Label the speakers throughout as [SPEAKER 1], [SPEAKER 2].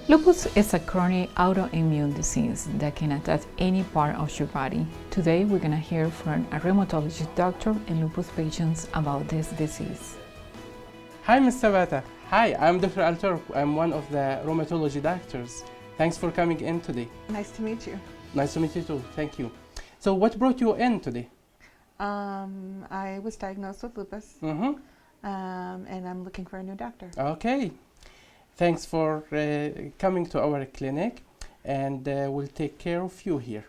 [SPEAKER 1] Lupus is a chronic autoimmune disease that can attack any part of your body. Today we're going to hear from a rheumatologist doctor and lupus patients about this disease.
[SPEAKER 2] Hi, Mr. Bata. Hi, I'm Dr. Alturk. I'm one of the rheumatology doctors. Thanks for coming in today.
[SPEAKER 3] Nice to meet you.
[SPEAKER 2] Nice to meet you too. Thank you. So what brought you in today?
[SPEAKER 3] I was diagnosed with lupus, and I'm looking for a new doctor.
[SPEAKER 2] Okay. Thanks for coming to our clinic, and we'll take care of you here.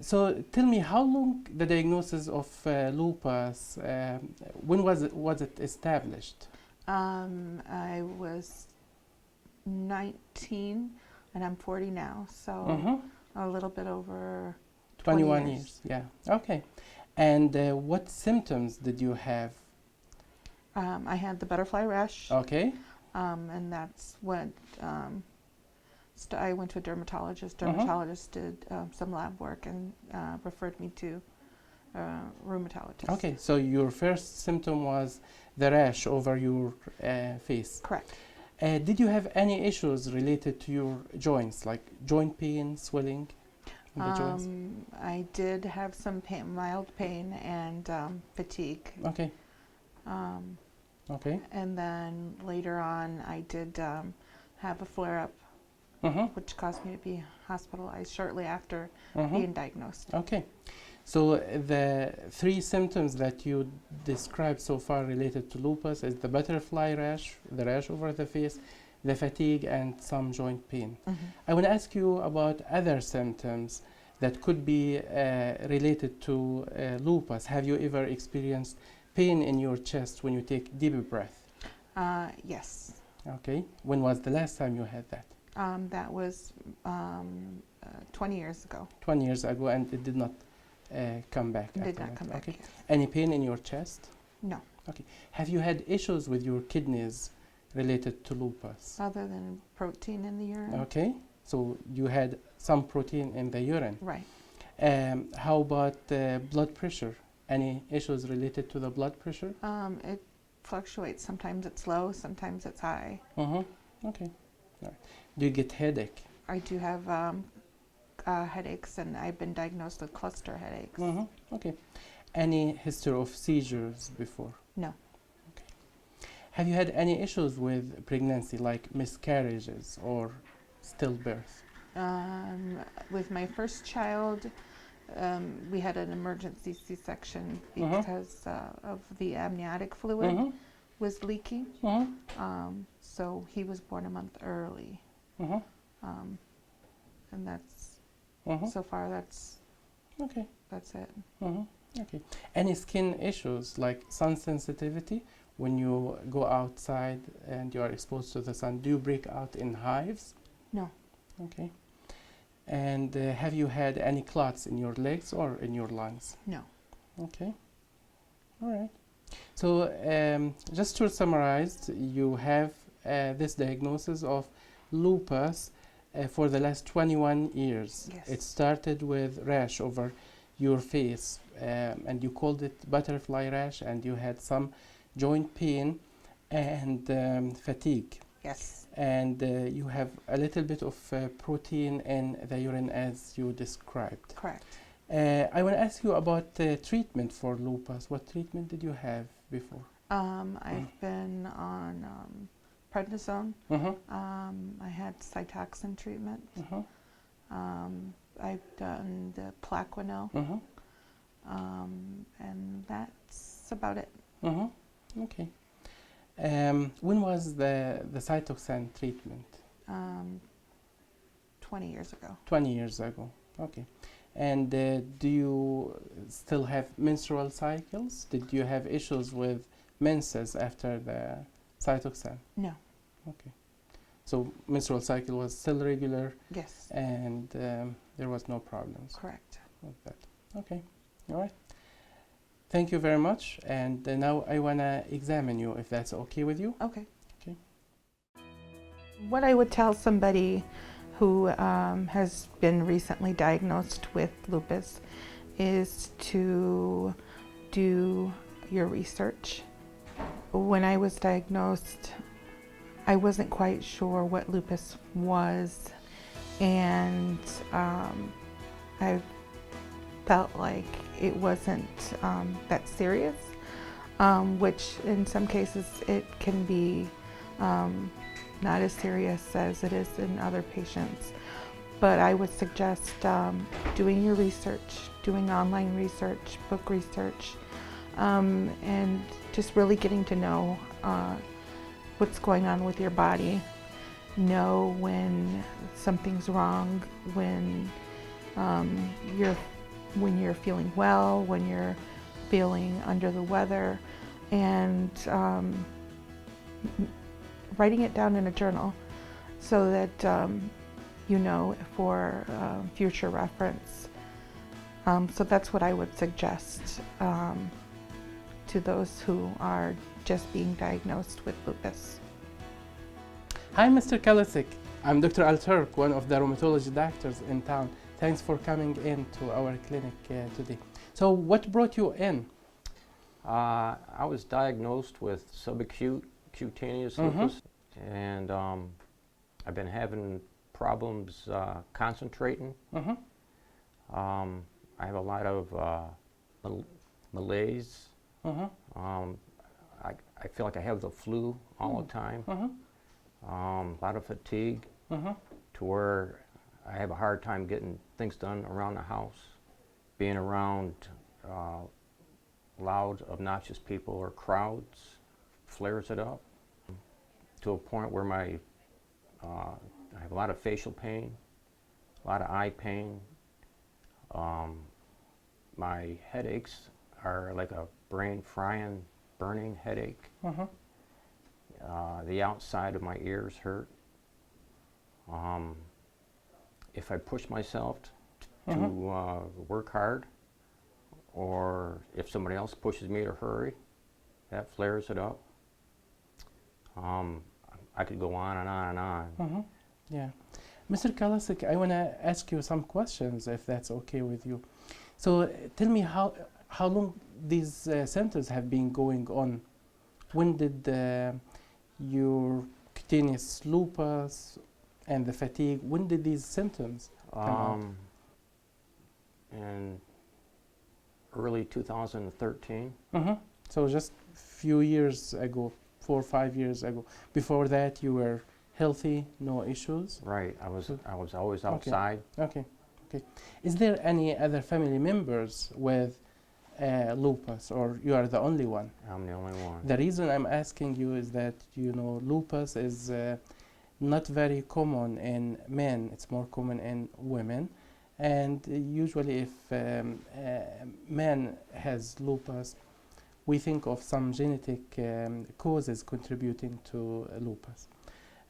[SPEAKER 2] So tell me, how long the diagnosis of lupus, when was it established?
[SPEAKER 3] I was 19 and I'm 40 now, so a little bit over
[SPEAKER 2] 21 years. Yeah, okay. And what symptoms did you have?
[SPEAKER 3] I had the butterfly rash.
[SPEAKER 2] Okay.
[SPEAKER 3] And that's what I went to a dermatologist. Dermatologist did some lab work and referred me to a rheumatologist.
[SPEAKER 2] Okay, so your first symptom was the rash over your face.
[SPEAKER 3] Correct.
[SPEAKER 2] Did you have any issues related to your joints, like joint pain, swelling on the joints?
[SPEAKER 3] I did have some pain, mild pain and fatigue.
[SPEAKER 2] Okay. Okay.
[SPEAKER 3] And then later on, I did have a flare-up, which caused me to be hospitalized shortly after being diagnosed.
[SPEAKER 2] Okay. So the three symptoms that you described so far related to lupus is the butterfly rash, the rash over the face, the fatigue, and some joint pain. I want to ask you about other symptoms that could be related to lupus. Have you ever experienced pain in your chest when you take deep breath?
[SPEAKER 3] Yes.
[SPEAKER 2] Okay. When was the last time you had that?
[SPEAKER 3] That was 20 years ago.
[SPEAKER 2] 20 years ago, and it did not come back.
[SPEAKER 3] Did not come back.
[SPEAKER 2] Okay.
[SPEAKER 3] Yes.
[SPEAKER 2] Any pain in your chest?
[SPEAKER 3] No.
[SPEAKER 2] Okay. Have you had issues with your kidneys related to lupus?
[SPEAKER 3] Other than protein in the urine.
[SPEAKER 2] Okay. So you had some protein in the urine.
[SPEAKER 3] Right.
[SPEAKER 2] How about blood pressure? Any issues related to the blood pressure?
[SPEAKER 3] It fluctuates. Sometimes it's low, sometimes it's high.
[SPEAKER 2] Okay. All right. Do you get headache?
[SPEAKER 3] I do have headaches, and I've been diagnosed with cluster headaches.
[SPEAKER 2] Okay. Any history of seizures before?
[SPEAKER 3] No.
[SPEAKER 2] Okay. Have you had any issues with pregnancy, like miscarriages or stillbirth?
[SPEAKER 3] With my first child, we had an emergency C-section because of the amniotic fluid was leaking. So he was born a month early. And that's, so far that's it.
[SPEAKER 2] Okay. Any skin issues like sun sensitivity? When you go outside and you are exposed to the sun, do you break out in hives?
[SPEAKER 3] No.
[SPEAKER 2] Okay. And have you had any clots in your legs or in your lungs?
[SPEAKER 3] No.
[SPEAKER 2] Okay. All right. So just to summarize, you have this diagnosis of lupus for the last 21 years.
[SPEAKER 3] Yes.
[SPEAKER 2] It started with rash over your face, and you called it butterfly rash, and you had some joint pain and fatigue.
[SPEAKER 3] Yes.
[SPEAKER 2] And you have a little bit of protein in the urine as you described.
[SPEAKER 3] Correct.
[SPEAKER 2] I want to ask you about treatment for lupus. What treatment did you have before?
[SPEAKER 3] I've been on prednisone. I had Cytoxin treatment. I've done the Plaquenil. And that's about it.
[SPEAKER 2] Okay. When was the Cytoxin treatment?
[SPEAKER 3] 20 years ago.
[SPEAKER 2] 20 years ago. Okay. And do you still have menstrual cycles? Did you have issues with menses after the Cytoxin?
[SPEAKER 3] No.
[SPEAKER 2] Okay. So menstrual cycle was still regular?
[SPEAKER 3] Yes.
[SPEAKER 2] And there was no problems?
[SPEAKER 3] Correct.
[SPEAKER 2] With that. Okay. All right. Thank you very much. And now I want to examine you, if that's okay with you.
[SPEAKER 3] Okay.
[SPEAKER 2] Okay.
[SPEAKER 3] What I would tell somebody who has been recently diagnosed with lupus is to do your research. When I was diagnosed, I wasn't quite sure what lupus was, and I felt like it wasn't that serious, which in some cases it can be not as serious as it is in other patients. But I would suggest doing your research, doing online research, book research, and just really getting to know what's going on with your body. Know when something's wrong, when you're feeling well, when you're feeling under the weather, and writing it down in a journal so that you know for future reference. So that's what I would suggest to those who are just being diagnosed with lupus.
[SPEAKER 2] Hi, Mr. Kalasic. I'm Dr. Al-Turk, one of the rheumatology doctors in town. Thanks for coming in to our clinic today. So what brought you in?
[SPEAKER 4] I was diagnosed with subacute cutaneous lupus, and I've been having problems concentrating. I have a lot of malaise. I feel like I have the flu all the time. A lot of fatigue, to where I have a hard time getting things done around the house. Being around loud, obnoxious people or crowds flares it up to a point where I have a lot of facial pain, a lot of eye pain. My headaches are like a brain frying, burning headache. The outside of my ears hurt. If I push myself to work hard, or if somebody else pushes me to hurry, that flares it up. I could go on and on and on.
[SPEAKER 2] Yeah. Mr. Kalasic, I want to ask you some questions, if that's okay with you. So tell me how long these symptoms have been going on. When did your cutaneous lupus and the fatigue, when did these symptoms come out?
[SPEAKER 4] In early 2013.
[SPEAKER 2] So just a few years ago, 4 or 5 years ago. Before that, you were healthy, no issues?
[SPEAKER 4] Right. I was always outside.
[SPEAKER 2] Okay. Is there any other family members with lupus, or you are the only one?
[SPEAKER 4] I'm the only one.
[SPEAKER 2] The reason I'm asking you is that, you know, lupus is not very common in men. It's more common in women. And usually if man has lupus, we think of some genetic causes contributing to lupus.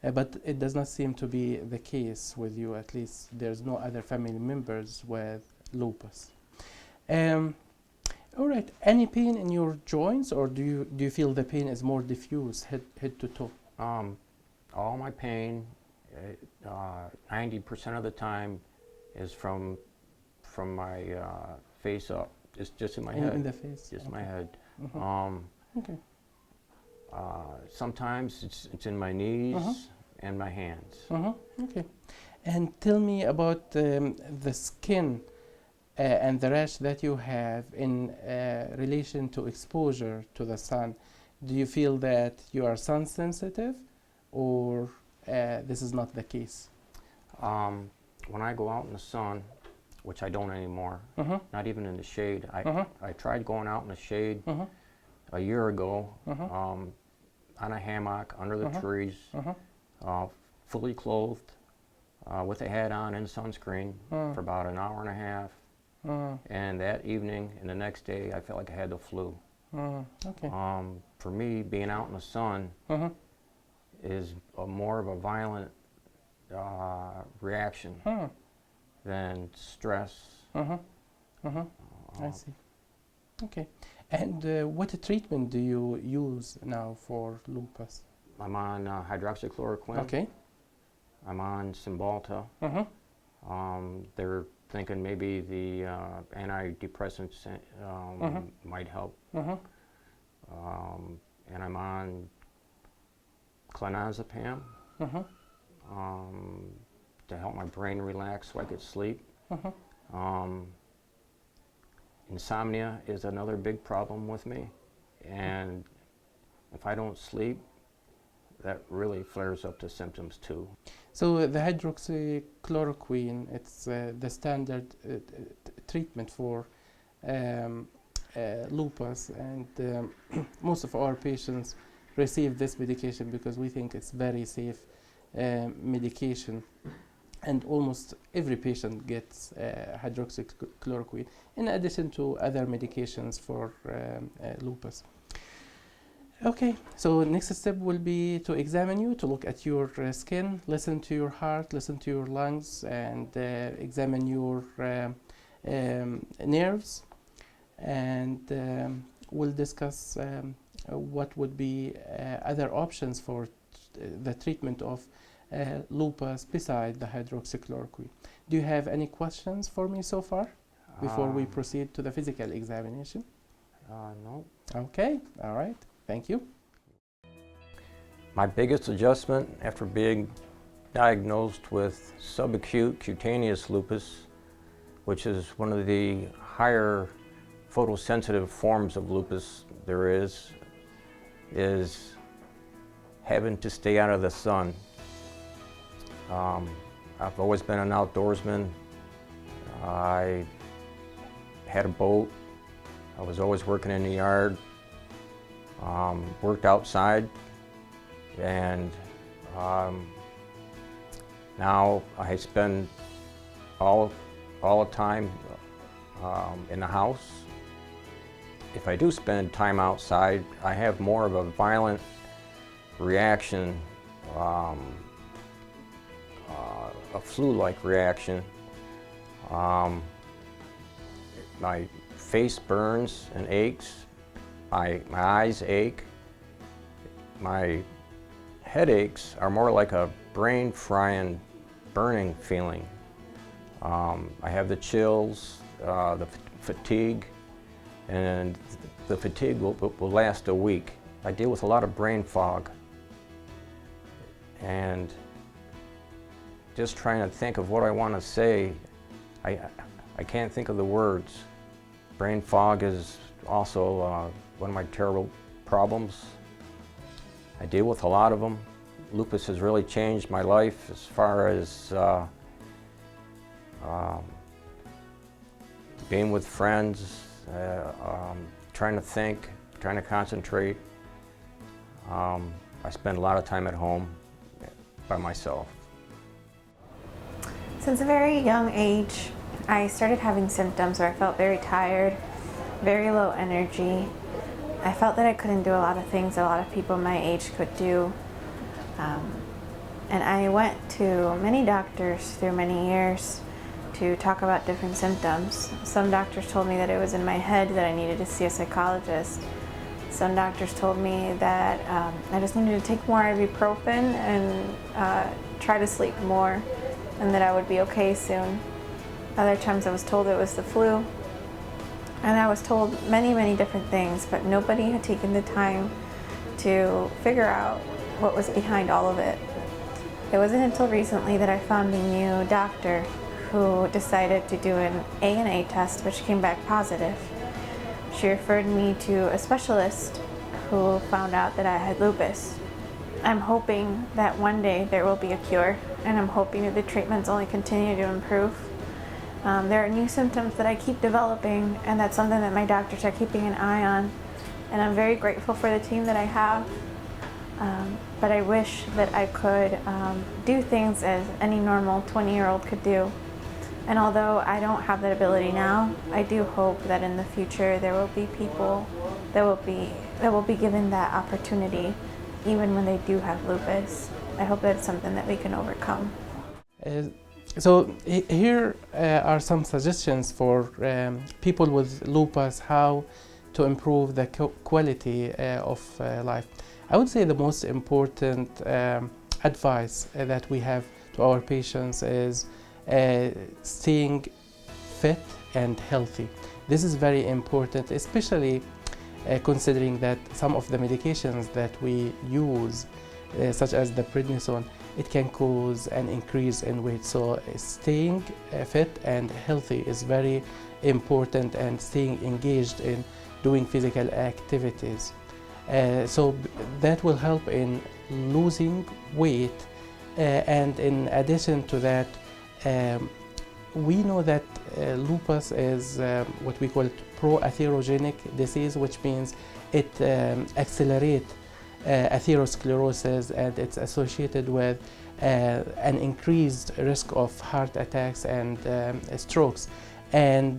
[SPEAKER 2] But it does not seem to be the case with you, at least there's no other family members with lupus. All right, any pain in your joints, or do you feel the pain is more diffuse, head to toe?
[SPEAKER 4] All my pain, 90% of the time, is from my face up. It's just in my head.
[SPEAKER 2] In the face?
[SPEAKER 4] Just
[SPEAKER 2] okay.
[SPEAKER 4] my head.
[SPEAKER 2] Okay.
[SPEAKER 4] Sometimes it's in my knees and my hands.
[SPEAKER 2] Okay. And tell me about the skin and the rash that you have in relation to exposure to the sun. Do you feel that you are sun sensitive, or this is not the case?
[SPEAKER 4] When I go out in the sun, which I don't anymore, not even in the shade. I tried going out in the shade a year ago, on a hammock under the trees, fully clothed, with a hat on and sunscreen for about an hour and a half. And that evening and the next day, I felt like I had the flu.
[SPEAKER 2] Okay.
[SPEAKER 4] For me, being out in the sun is more of a violent reaction than stress.
[SPEAKER 2] I see. Okay. And what treatment do you use now for lupus?
[SPEAKER 4] I'm on hydroxychloroquine.
[SPEAKER 2] Okay.
[SPEAKER 4] I'm on Cymbalta. They're thinking maybe the antidepressants might help. And I'm on clonazepam to help my brain relax so I could sleep. Insomnia is another big problem with me, and if I don't sleep, that really flares up the symptoms too.
[SPEAKER 2] So the hydroxychloroquine, it's the standard treatment for lupus, and most of our patients receive this medication because we think it's very safe medication, and almost every patient gets hydroxychloroquine in addition to other medications for lupus. Okay, so next step will be to examine you, to look at your skin, listen to your heart, listen to your lungs, and examine your nerves, and we'll discuss what would be other options for the treatment of lupus beside the hydroxychloroquine. Do you have any questions for me so far before we proceed to the physical examination?
[SPEAKER 4] No.
[SPEAKER 2] Okay, all right. Thank you.
[SPEAKER 4] My biggest adjustment after being diagnosed with subacute cutaneous lupus, which is one of the higher photosensitive forms of lupus there is having to stay out of the sun. I've always been an outdoorsman. I had a boat. I was always working in the yard. Worked outside, and now I spend all the time in the house. If I do spend time outside, I have more of a violent reaction, a flu-like reaction. My face burns and aches. My eyes ache. My headaches are more like a brain frying, burning feeling. I have the chills, the fatigue, and the fatigue will last a week. I deal with a lot of brain fog, and just trying to think of what I want to say, I can't think of the words. Brain fog is also one of my terrible problems. I deal with a lot of them. Lupus has really changed my life as far as being with friends, trying to think, trying to concentrate. I spend a lot of time at home by myself.
[SPEAKER 5] Since a very young age, I started having symptoms where I felt very tired, very low energy. I felt that I couldn't do a lot of things that a lot of people my age could do. And I went to many doctors through many years to talk about different symptoms. Some doctors told me that it was in my head, that I needed to see a psychologist. Some doctors told me that I just needed to take more ibuprofen and try to sleep more, and that I would be okay soon. Other times I was told it was the flu. And I was told many, many different things, but nobody had taken the time to figure out what was behind all of it. It wasn't until recently that I found a new doctor who decided to do an ANA test, which came back positive. She referred me to a specialist who found out that I had lupus. I'm hoping that one day there will be a cure, and I'm hoping that the treatments only continue to improve. There are new symptoms that I keep developing, and that's something that my doctors are keeping an eye on. And I'm very grateful for the team that I have. But I wish that I could do things as any normal 20-year-old could do. And although I don't have that ability now, I do hope that in the future there will be people that will be given that opportunity, even when they do have lupus. I hope that it's something that we can overcome.
[SPEAKER 2] So here are some suggestions for people with lupus, how to improve the quality of life. I would say the most important advice that we have to our patients is staying fit and healthy. This is very important, especially considering that some of the medications that we use such as the prednisone, it can cause an increase in weight. So staying fit and healthy is very important, and staying engaged in doing physical activities. So that will help in losing weight, and in addition to that, we know that lupus is what we call pro-atherogenic disease, which means it accelerates atherosclerosis, and it's associated with an increased risk of heart attacks and strokes. And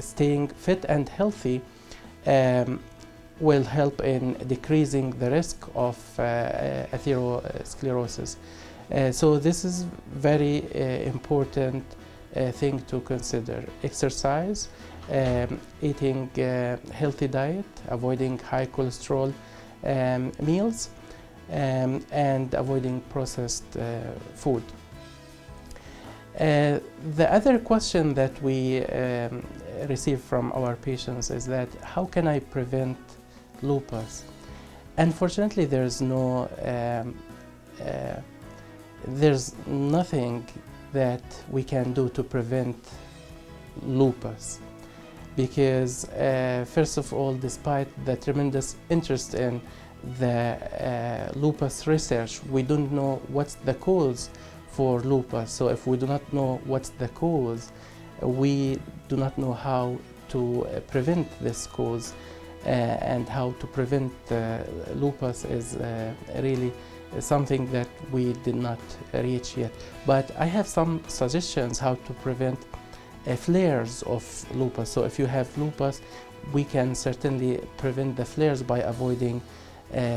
[SPEAKER 2] staying fit and healthy will help in decreasing the risk of atherosclerosis. So this is very important thing to consider. Exercise, eating healthy diet, avoiding high cholesterol meals, and avoiding processed food. The other question that we receive from our patients is that how can I prevent lupus? Unfortunately, there's nothing that we can do to prevent lupus, because first of all, despite the tremendous interest in the lupus research, we don't know what's the cause for lupus. So if we do not know what's the cause, we do not know how to prevent this cause, and how to prevent lupus is really something that we did not reach yet. But I have some suggestions how to prevent flares of lupus. So if you have lupus, we can certainly prevent the flares by avoiding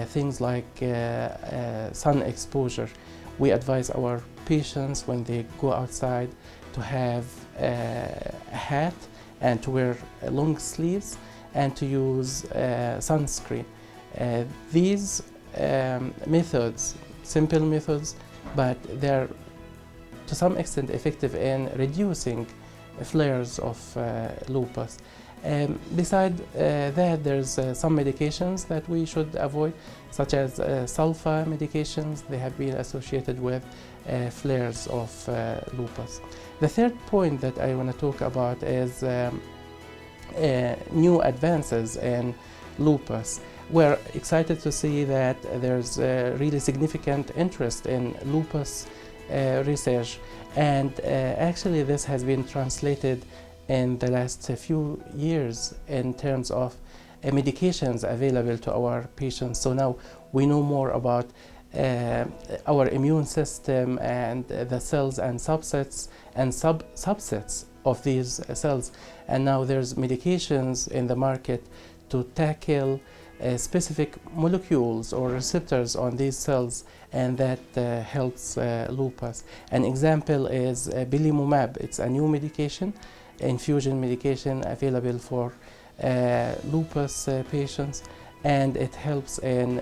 [SPEAKER 2] things like sun exposure. We advise our patients when they go outside to have a hat and to wear long sleeves and to use sunscreen. These methods, simple methods, but they're to some extent effective in reducing flares of lupus. Beside that, there's some medications that we should avoid, such as sulfa medications. They have been associated with flares of lupus. The third point that I want to talk about is new advances in lupus. We're excited to see that there's really significant interest in lupus research, and actually this has been translated in the last few years in terms of medications available to our patients. So now we know more about our immune system and the cells and subsets and subsets of these cells, and now there's medications in the market to tackle specific molecules or receptors on these cells, and that helps lupus. An example is belimumab. It's a new medication, infusion medication available for lupus patients, and it helps in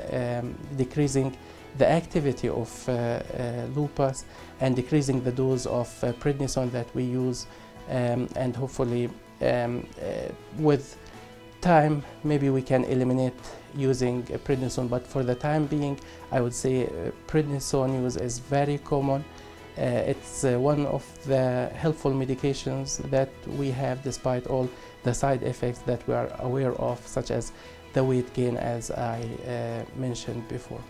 [SPEAKER 2] decreasing the activity of lupus and decreasing the dose of prednisone that we use, and hopefully with time maybe we can eliminate using prednisone, but for the time being I would say prednisone use is very common. It's one of the helpful medications that we have, despite all the side effects that we are aware of, such as the weight gain, as I mentioned before.